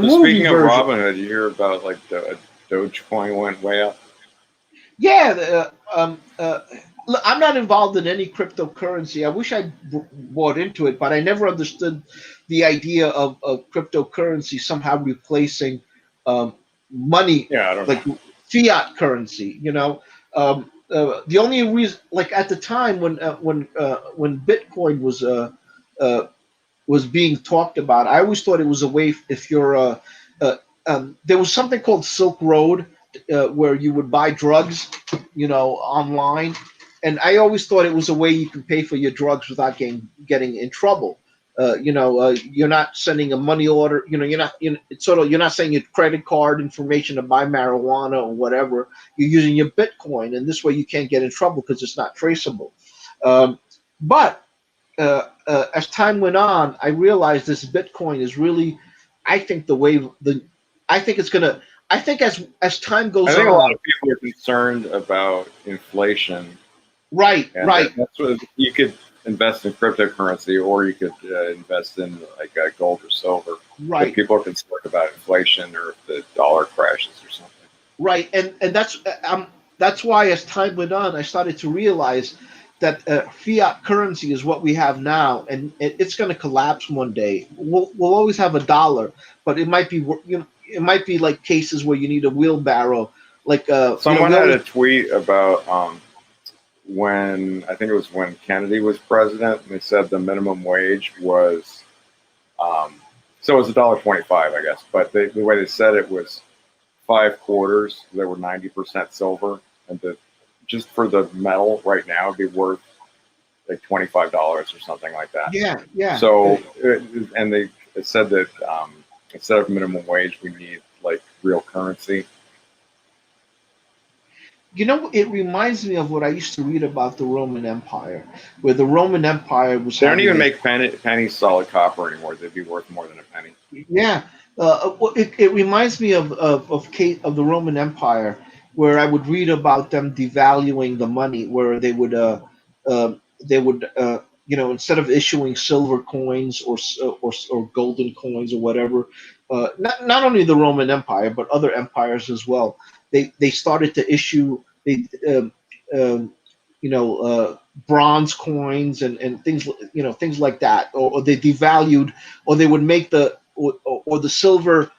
movie speaking of version. Robinhood, you hear about like the Dogecoin went way up. Yeah, look, I'm not involved in any cryptocurrency. I wish I bought into it, but I never understood the idea of cryptocurrency somehow replacing um, money, Yeah, I don't know. like fiat currency. The only reason, like at the time when Bitcoin was being talked about, I always thought it was a way if you're there was something called Silk Road where you would buy drugs, online, and I always thought it was a way you can pay for your drugs without getting in trouble. You're not sending a money order. It's sort of you're not saying your credit card information to buy marijuana or whatever. You're using your Bitcoin, and this way you can't get in trouble because it's not traceable. But as time went on, I realized this Bitcoin is really, I think the way I think it's gonna. I think as time I goes think a lot on, of people are concerned about inflation, right, and right, that's what you could invest in cryptocurrency, or you could invest in like gold or silver. But right, people are concerned about inflation or if the dollar crashes or something. right, and that's why as time went on, I started to realize that fiat currency is what we have now, and it's going to collapse one day. We'll always have a dollar, but it might be it might be like cases where you need a wheelbarrow, like Someone we had always a tweet about when I think it was when Kennedy was president, and they said the minimum wage was so it was $1.25, I guess, but the way they said it was 5 quarters. They were 90% silver, and just for the metal right now, it'd be worth like $25 or something like that. yeah. So, and they said that instead of minimum wage, we need like real currency. It reminds me of what I used to read about the Roman Empire, where the Roman Empire was They don't having even a make pennies solid copper anymore. They'd be worth more than a penny. yeah. It reminds me of the Roman Empire, where I would read about them devaluing the money, where they would instead of issuing silver coins or golden coins or whatever, not only the Roman Empire but other empires as well. They started to issue um, um, bronze coins and things like that, or they devalued, or they would make or the silver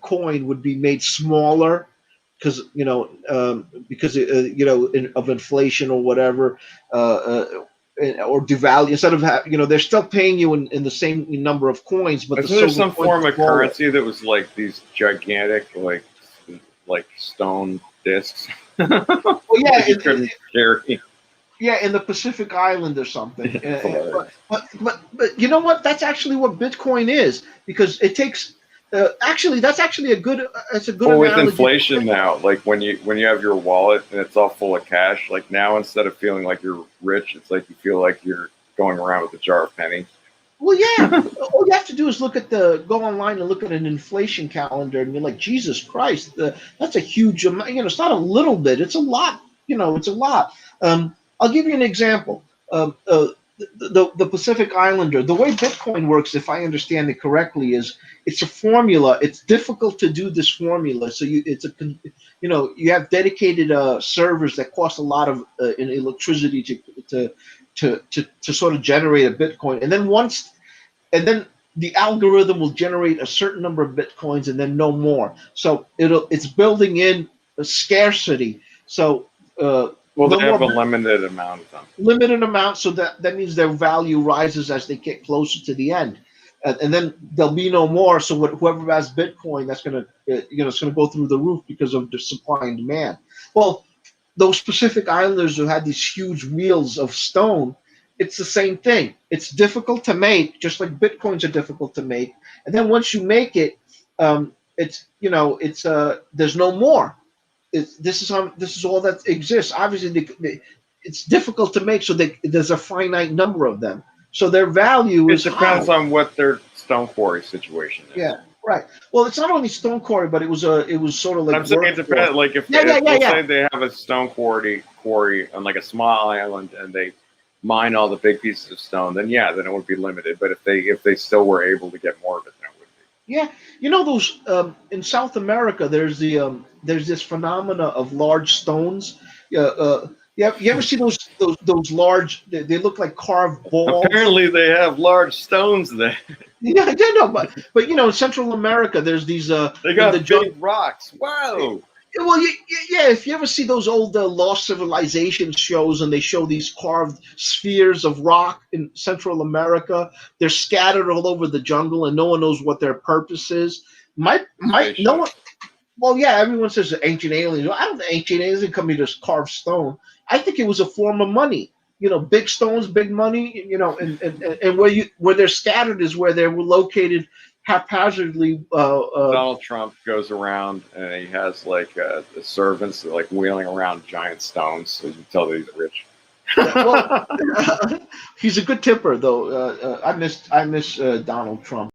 coin would be made smaller because of inflation or whatever, or devalue instead of they're still paying you in the same number of coins, but the Isn't there silver some coin form is of smaller. currency that was like these gigantic, like stone discs Well, yeah, that you couldn't carry? yeah, in the Pacific Island or something. Hilarious. But you know what? That's actually what Bitcoin is, because it takes. Actually, that's actually it's a good Well, with analogy. inflation now, like when you have your wallet and it's all full of cash, like now instead of feeling like you're rich, it's like you feel like you're going around with a jar of pennies. Well, yeah. All you have to do is go online and look at an inflation calendar, and you're like, Jesus Christ, that's a huge amount. It's not a little bit; it's a lot. It's a lot. I'll give you an example. The Pacific Islander, the way Bitcoin works, if I understand it correctly, is it's a formula. It's difficult to do this formula, so you have dedicated servers that cost a lot of in electricity to sort of generate a Bitcoin, and then the algorithm will generate a certain number of Bitcoins and then no more. So it's building in a scarcity. So Well, no they have more a limited amount of them. limited amount, so that means their value rises as they get closer to the end, and then there'll be no more. So whoever has Bitcoin, that's gonna it's gonna go through the roof because of the supply and demand. Well, those Pacific Islanders who had these huge wheels of stone, it's the same thing. It's difficult to make, just like Bitcoins are difficult to make. And then once you make it, it's there's no more. This is all that exists. Obviously, it's difficult to make, so there's a finite number of them. So their value It is depends high. on what their stone quarry situation is. Yeah, right. Well, it's not only stone quarry, but it was sort of But like I'm saying it workforce. depends. Like Yeah, yeah, if yeah, let's yeah. say they have a stone quarry on like a small island and they mine all the big pieces of stone, then yeah, then it would be limited. But if they still were able to get more of it, then it would Yeah, you know those in South America. There's this phenomena of large stones. You ever see those large? They look like carved balls. Apparently, they have large stones there. Yeah, yeah, no, but you know, in Central America, there's these They in the got jungle. big rocks. Wow. Well, yeah, if you ever see those old lost civilization shows and they show these carved spheres of rock in Central America, they're scattered all over the jungle and no one knows what their purpose is. No Spaceship. one. Well, yeah, everyone says ancient aliens. Well, I don't think ancient aliens didn't come here to carve stone. I think it was a form of money. You know, big stones, big money. You know, and where they're scattered is where they were located haphazardly. Donald Trump goes around and he has like the servants like wheeling around giant stones, so you can tell that he's rich. Well, he's a good tipper, though. I miss Donald Trump.